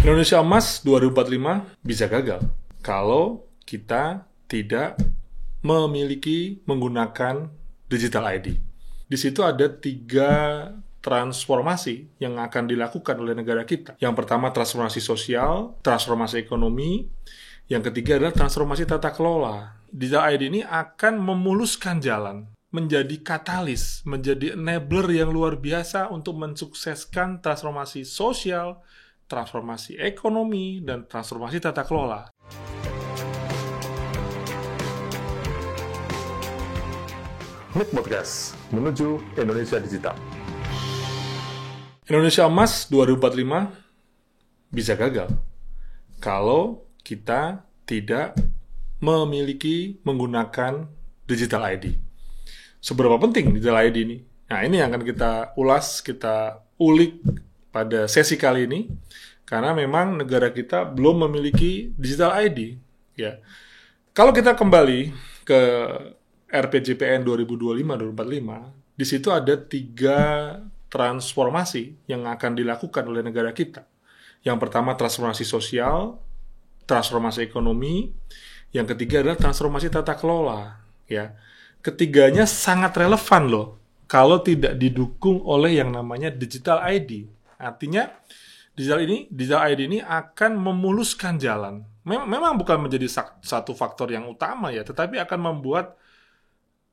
Indonesia Emas 2045 bisa gagal kalau kita tidak menggunakan digital ID. Di situ ada 3 transformasi yang akan dilakukan oleh negara kita. Yang pertama transformasi sosial, transformasi ekonomi, yang ketiga adalah transformasi tata kelola. Digital ID ini akan memuluskan jalan, menjadi katalis, menjadi enabler yang luar biasa untuk mensukseskan transformasi sosial, transformasi ekonomi, dan transformasi tata kelola. MIK Podcast menuju Indonesia Digital. Indonesia Emas 2045 bisa gagal kalau kita tidak menggunakan digital ID. Seberapa penting digital ID ini? Nah, ini yang akan kita ulas, kita ulik pada sesi kali ini, karena memang negara kita belum memiliki digital ID. Ya, kalau kita kembali ke RPJPN 2025-2045, di situ ada 3 transformasi yang akan dilakukan oleh negara kita. Yang pertama transformasi sosial, transformasi ekonomi, yang ketiga adalah transformasi tata kelola. Ya, ketiganya sangat relevan loh kalau tidak didukung oleh yang namanya digital ID. Artinya digital ID ini akan memuluskan jalan. Memang bukan menjadi satu faktor yang utama ya, tetapi akan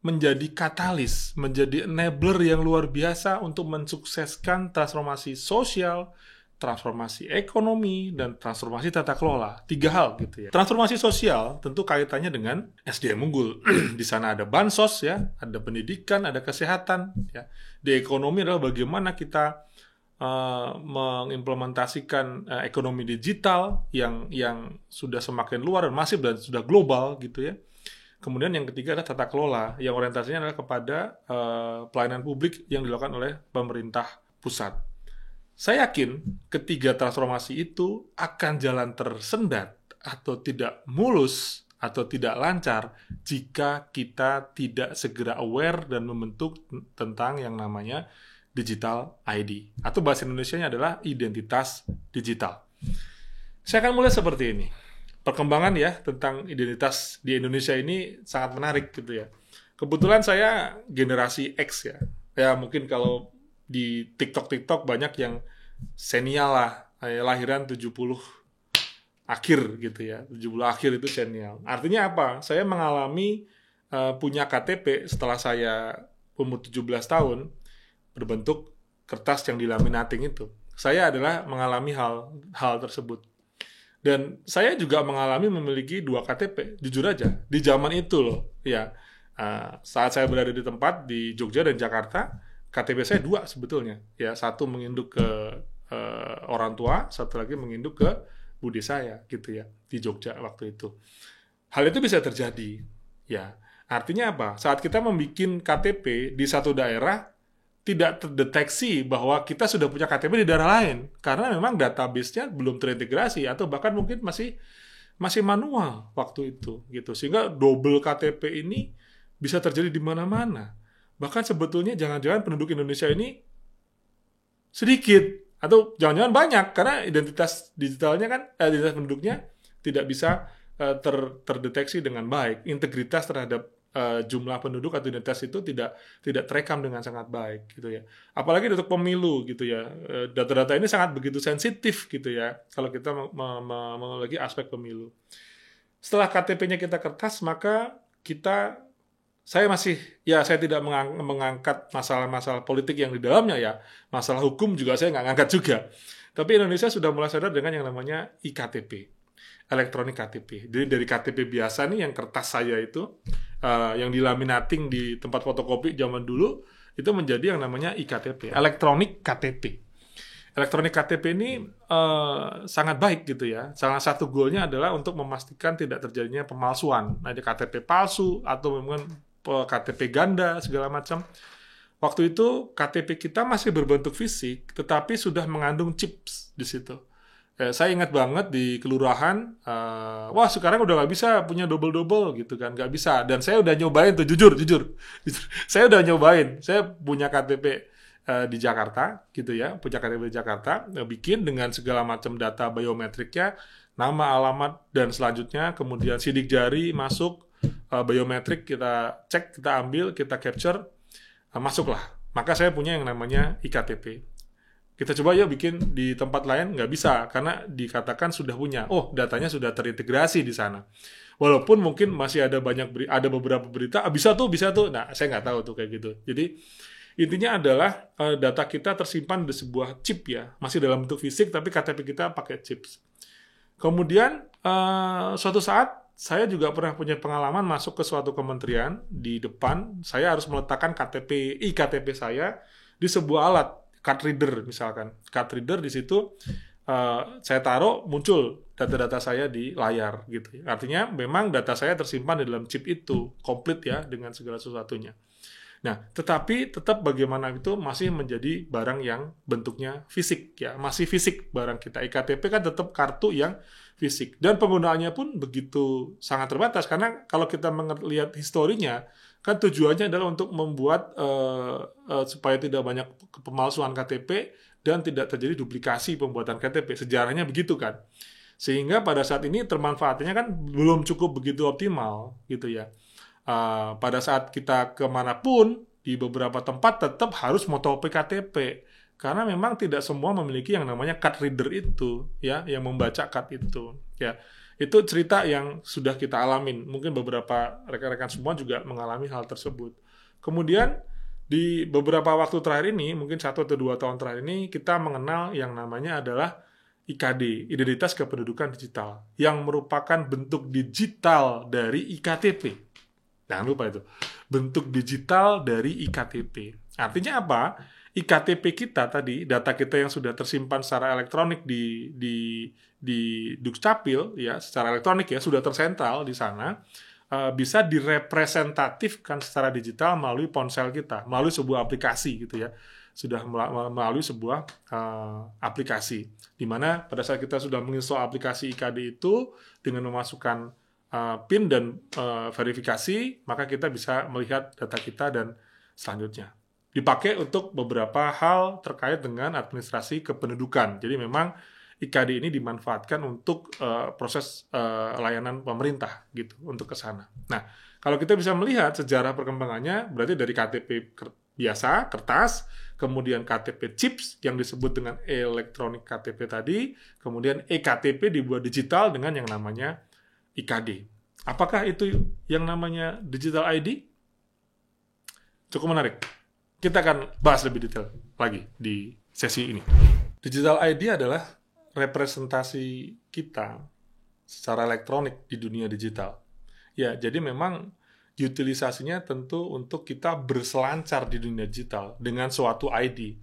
menjadi katalis, menjadi enabler yang luar biasa untuk mensukseskan transformasi sosial, transformasi ekonomi, dan transformasi tata kelola. 3 hal gitu ya. Transformasi sosial tentu kaitannya dengan SDM unggul. Di sana ada bansos ya, ada pendidikan, ada kesehatan ya. Di ekonomi adalah bagaimana kita mengimplementasikan ekonomi digital yang sudah semakin luar dan masif dan sudah global gitu ya. Kemudian yang ketiga adalah tata kelola, yang orientasinya adalah kepada pelayanan publik yang dilakukan oleh pemerintah pusat. Saya yakin ketiga transformasi itu akan jalan tersendat atau tidak mulus atau tidak lancar jika kita tidak segera aware dan membentuk tentang yang namanya digital ID. Atau bahasa Indonesianya adalah identitas digital. Saya akan mulai seperti ini. Perkembangan ya tentang identitas di Indonesia ini sangat menarik gitu ya. Kebetulan saya generasi X ya. Ya mungkin kalau di TikTok banyak yang senial lah, lahiran 70 akhir gitu ya. 70 akhir itu senial. Artinya apa? Saya mengalami punya KTP setelah saya umur 17 tahun berbentuk kertas yang dilaminating itu. Saya adalah mengalami hal tersebut. Dan saya juga mengalami memiliki 2 KTP, jujur aja, di zaman itu loh, ya. Saat saya berada di tempat di Jogja dan Jakarta, KTP saya 2 sebetulnya, ya. Satu menginduk ke orang tua, satu lagi menginduk ke bude saya, gitu ya, di Jogja waktu itu. Hal itu bisa terjadi, ya. Artinya apa? Saat kita membuat KTP di satu daerah, tidak terdeteksi bahwa kita sudah punya KTP di daerah lain karena memang database-nya belum terintegrasi atau bahkan mungkin masih manual waktu itu gitu, sehingga double KTP ini bisa terjadi di mana-mana. Bahkan sebetulnya jangan-jangan penduduk Indonesia ini sedikit atau jangan-jangan banyak karena identitas digitalnya kan identitas penduduknya tidak bisa terdeteksi dengan baik, integritas terhadap jumlah penduduk atau identitas itu tidak terekam dengan sangat baik gitu ya. Apalagi untuk pemilu gitu ya. Data-data ini sangat begitu sensitif gitu ya kalau kita memiliki aspek pemilu. Setelah KTP-nya kita kertas, maka saya tidak mengangkat masalah-masalah politik yang di dalamnya ya. Masalah hukum juga saya nggak ngangkat juga. Tapi Indonesia sudah mulai sadar dengan yang namanya iKTP, elektronik KTP. Jadi dari KTP biasa nih yang kertas saya itu yang dilaminating di tempat fotokopi zaman dulu itu menjadi yang namanya iKTP, elektronik KTP. Elektronik KTP ini sangat baik gitu ya. Salah satu goalnya adalah untuk memastikan tidak terjadinya pemalsuan. Ada KTP palsu atau mungkin KTP ganda segala macam. Waktu itu KTP kita masih berbentuk fisik, tetapi sudah mengandung chips di situ. Saya ingat banget di kelurahan, wah sekarang udah nggak bisa punya double gitu kan, nggak bisa. Dan saya udah nyobain tuh, jujur. Saya udah nyobain, saya punya KTP di Jakarta gitu ya, punya KTP di Jakarta, bikin dengan segala macam data biometriknya, nama, alamat, dan selanjutnya kemudian sidik jari masuk, biometrik kita cek, kita ambil, kita capture, masuklah. Maka saya punya yang namanya iKTP. Kita coba yuk bikin di tempat lain, nggak bisa karena dikatakan sudah punya. Oh, datanya sudah terintegrasi di sana. Walaupun mungkin masih ada beberapa berita, bisa tuh. Nah, saya nggak tahu tuh kayak gitu. Jadi intinya adalah data kita tersimpan di sebuah chip ya, masih dalam bentuk fisik tapi KTP kita pakai chips. Kemudian suatu saat saya juga pernah punya pengalaman masuk ke suatu kementerian, di depan saya harus meletakkan iKTP saya di sebuah alat card reader misalkan. Card reader di situ saya taruh, muncul data-data saya di layar gitu. Artinya memang data saya tersimpan di dalam chip itu, komplit ya dengan segala sesuatunya. Nah, tetapi tetap bagaimana itu masih menjadi barang yang bentuknya fisik ya, masih fisik barang kita. iKTP kan tetap kartu yang fisik dan penggunaannya pun begitu sangat terbatas karena kalau kita melihat historinya kan tujuannya adalah untuk membuat supaya tidak banyak pemalsuan KTP dan tidak terjadi duplikasi pembuatan KTP. Sejarahnya begitu kan. Sehingga pada saat ini termanfaatnya kan belum cukup begitu optimal gitu ya. Pada saat kita kemanapun di beberapa tempat tetap harus fotokopi KTP karena memang tidak semua memiliki yang namanya card reader itu ya, yang membaca card itu ya. Itu cerita yang sudah kita alamin, mungkin beberapa rekan-rekan semua juga mengalami hal tersebut. Kemudian di beberapa waktu terakhir ini, mungkin 1 atau 2 tahun terakhir ini, kita mengenal yang namanya adalah IKD, Identitas Kependudukan Digital, yang merupakan bentuk digital dari iKTP. Jangan lupa itu. Bentuk digital dari iKTP. Artinya apa? iKTP kita tadi, data kita yang sudah tersimpan secara elektronik di Dukcapil, ya, secara elektronik ya, sudah tersentral di sana, bisa direpresentatifkan secara digital melalui ponsel kita, melalui sebuah aplikasi gitu ya. Sudah melalui sebuah aplikasi. Di mana pada saat kita sudah menginstall aplikasi IKD itu, dengan memasukkan PIN dan verifikasi, maka kita bisa melihat data kita dan selanjutnya. Dipakai untuk beberapa hal terkait dengan administrasi kependudukan. Jadi memang IKD ini dimanfaatkan untuk proses layanan pemerintah gitu, untuk ke sana. Nah, kalau kita bisa melihat sejarah perkembangannya, berarti dari KTP biasa, kertas, kemudian KTP chips yang disebut dengan elektronik KTP tadi, kemudian eKTP dibuat digital dengan yang namanya IKD. Apakah itu yang namanya digital ID? Cukup menarik. Kita akan bahas lebih detail lagi di sesi ini. Digital ID adalah representasi kita secara elektronik di dunia digital. Ya, jadi memang utilisasinya tentu untuk kita berselancar di dunia digital dengan suatu ID.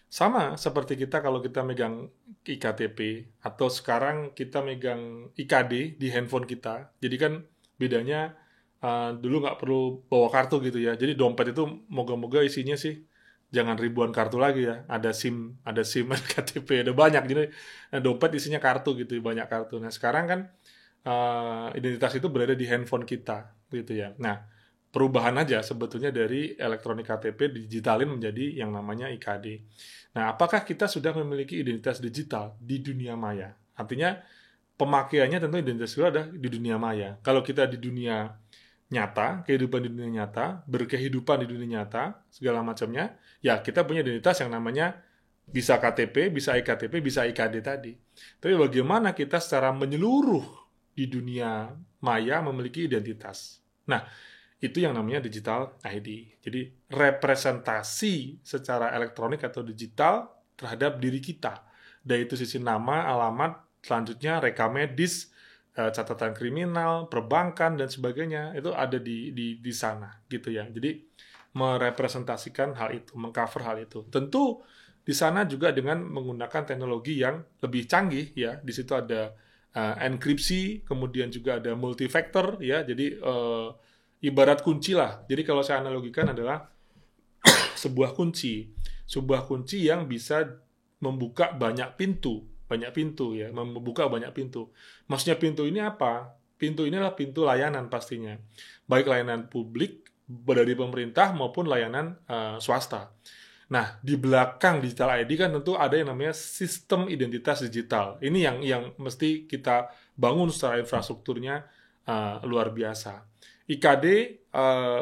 Sama seperti kita kalau kita megang iKTP atau sekarang kita megang IKD di handphone kita. Jadi kan bedanya dulu nggak perlu bawa kartu gitu ya. Jadi dompet itu moga-moga isinya sih jangan ribuan kartu lagi ya. Ada SIM, ada KTP, ada banyak. Jadi dompet isinya kartu gitu, banyak kartu. Nah sekarang kan identitas itu berada di handphone kita gitu ya. Nah perubahan aja sebetulnya dari elektronik KTP digitalin menjadi yang namanya IKD. Nah apakah kita sudah memiliki identitas digital di dunia maya? Artinya pemakaiannya tentu identitas itu ada di dunia maya. Kalau kita di dunia nyata, kehidupan di dunia nyata, berkehidupan di dunia nyata, segala macamnya, ya kita punya identitas yang namanya bisa KTP, bisa iKTP, bisa IKD tadi. Tapi bagaimana kita secara menyeluruh di dunia maya memiliki identitas? Nah, itu yang namanya digital ID. Jadi representasi secara elektronik atau digital terhadap diri kita. Dari itu sisi nama, alamat, selanjutnya rekam medis, catatan kriminal, perbankan dan sebagainya itu ada di sana gitu ya. Jadi merepresentasikan hal itu, mengcover hal itu. Tentu di sana juga dengan menggunakan teknologi yang lebih canggih ya. Di situ ada enkripsi, kemudian juga ada multifactor ya. Jadi ibarat kunci lah. Jadi kalau saya analogikan adalah sebuah kunci yang bisa membuka banyak pintu ya, membuka banyak pintu. Maksudnya pintu ini apa? Pintu ini adalah pintu layanan pastinya. Baik layanan publik dari pemerintah maupun layanan swasta. Nah, di belakang digital ID kan tentu ada yang namanya sistem identitas digital. Ini yang mesti kita bangun secara infrastrukturnya luar biasa. IKD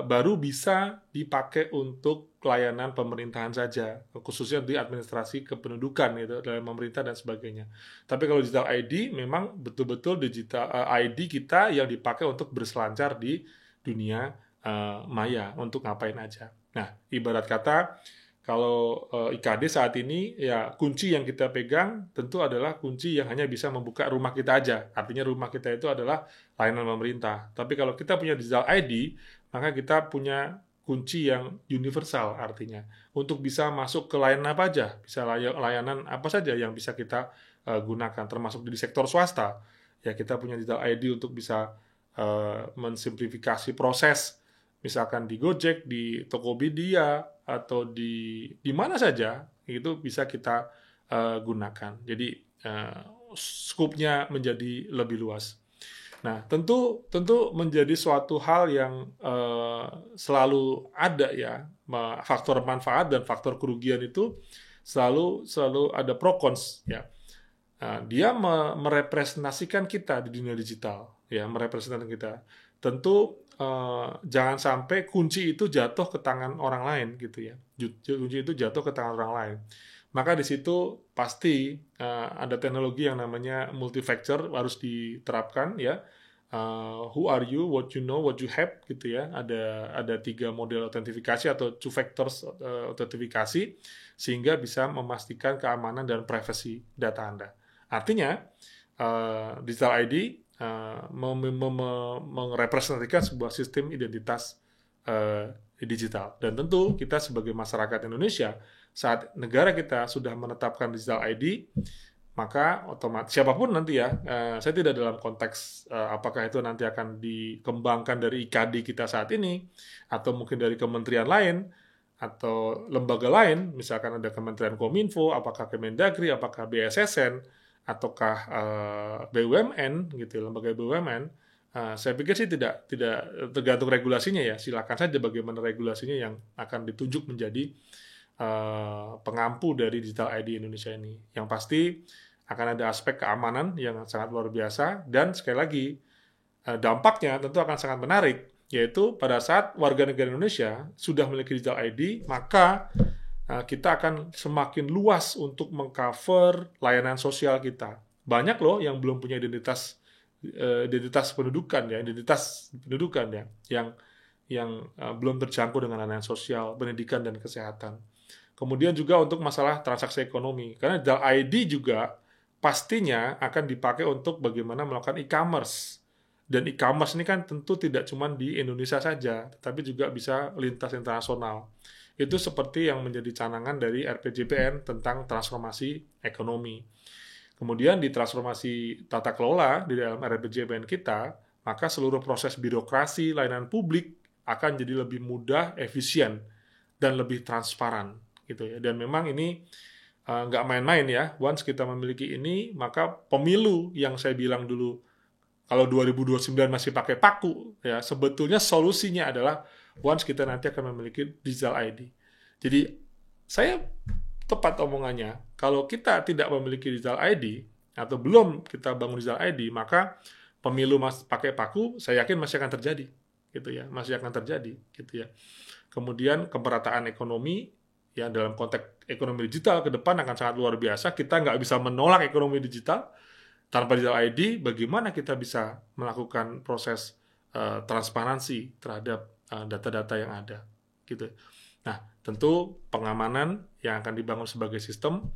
baru bisa dipakai untuk pelayanan pemerintahan saja, khususnya di administrasi kependudukan gitu, dalam pemerintah dan sebagainya. Tapi kalau digital ID memang betul-betul digital ID kita yang dipakai untuk berselancar di dunia maya untuk ngapain aja. Nah, ibarat kata kalau IKD saat ini ya kunci yang kita pegang tentu adalah kunci yang hanya bisa membuka rumah kita aja. Artinya rumah kita itu adalah layanan pemerintah. Tapi kalau kita punya digital ID, maka kita punya kunci yang universal artinya. Untuk bisa masuk ke layanan apa aja, bisa layanan apa saja yang bisa kita gunakan, termasuk di sektor swasta. Ya kita punya digital ID untuk bisa mensimplifikasi proses, misalkan di Gojek, di Tokopedia, atau di mana saja, itu bisa kita gunakan. Jadi, skupnya menjadi lebih luas. Nah, tentu menjadi suatu hal yang selalu ada ya, faktor manfaat dan faktor kerugian itu selalu ada pro cons ya. Dia merepresentasikan kita di dunia digital, ya, merepresentasikan kita. Tentu jangan sampai kunci itu jatuh ke tangan orang lain gitu ya. Kunci itu jatuh ke tangan orang lain. Maka di situ pasti ada teknologi yang namanya multi-factor harus diterapkan ya. Who are you, what you know, what you have gitu ya. Ada 3 model autentifikasi atau two factors autentifikasi sehingga bisa memastikan keamanan dan privasi data Anda. Artinya digital ID merepresentasikan sebuah sistem identitas digital. Dan tentu kita sebagai masyarakat Indonesia, saat negara kita sudah menetapkan digital ID, maka otomatis siapapun nanti ya, saya tidak dalam konteks apakah itu nanti akan dikembangkan dari IKD kita saat ini, atau mungkin dari kementerian lain, atau lembaga lain, misalkan ada Kementerian Kominfo, apakah Kemendagri, apakah BSSN, ataukah BUMN gitu, lembaga BUMN, saya pikir sih tidak tergantung regulasinya ya, silakan saja bagaimana regulasinya yang akan ditunjuk menjadi pengampu dari digital ID Indonesia ini. Yang pasti akan ada aspek keamanan yang sangat luar biasa, dan sekali lagi dampaknya tentu akan sangat menarik, yaitu pada saat warga negara Indonesia sudah memiliki digital ID, maka kita akan semakin luas untuk mengcover layanan sosial kita. Banyak loh yang belum punya identitas pendudukan ya, yang belum terjangkau dengan layanan sosial, pendidikan dan kesehatan. Kemudian juga untuk masalah transaksi ekonomi, karena digital ID juga pastinya akan dipakai untuk bagaimana melakukan e-commerce. Dan e-commerce ini kan tentu tidak cuma di Indonesia saja, tetapi juga bisa lintas internasional. Itu seperti yang menjadi canangan dari RPJPN tentang transformasi ekonomi. Kemudian di transformasi tata kelola di dalam RPJPN kita, maka seluruh proses birokrasi layanan publik akan jadi lebih mudah, efisien, dan lebih transparan. Gitu ya. Dan memang ini nggak main-main ya. Once kita memiliki ini, maka pemilu yang saya bilang dulu, kalau 2029 masih pakai paku, ya sebetulnya solusinya adalah once kita nanti akan memiliki digital ID. Jadi, saya tepat omongannya, kalau kita tidak memiliki digital ID, atau belum kita bangun digital ID, maka pemilu pakai paku, saya yakin masih akan terjadi. Gitu ya, masih akan terjadi. Gitu ya. Kemudian, kemerataan ekonomi, ya dalam konteks ekonomi digital ke depan akan sangat luar biasa. Kita nggak bisa menolak ekonomi digital. Tanpa digital ID, bagaimana kita bisa melakukan proses transparansi terhadap data-data yang ada, gitu. Nah, tentu pengamanan yang akan dibangun sebagai sistem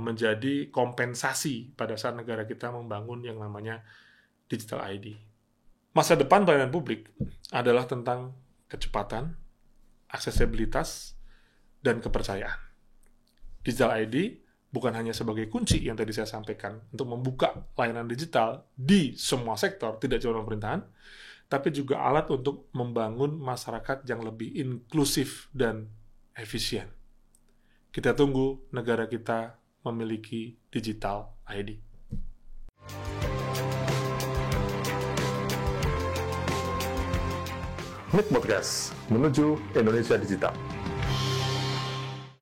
menjadi kompensasi pada saat negara kita membangun yang namanya digital ID. Masa depan pelayanan publik adalah tentang kecepatan, aksesibilitas, dan kepercayaan. Digital ID bukan hanya sebagai kunci yang tadi saya sampaikan untuk membuka layanan digital di semua sektor, tidak cuma pemerintahan, tapi juga alat untuk membangun masyarakat yang lebih inklusif dan efisien. Kita tunggu negara kita memiliki digital ID. MIK Podcast menuju Indonesia Digital.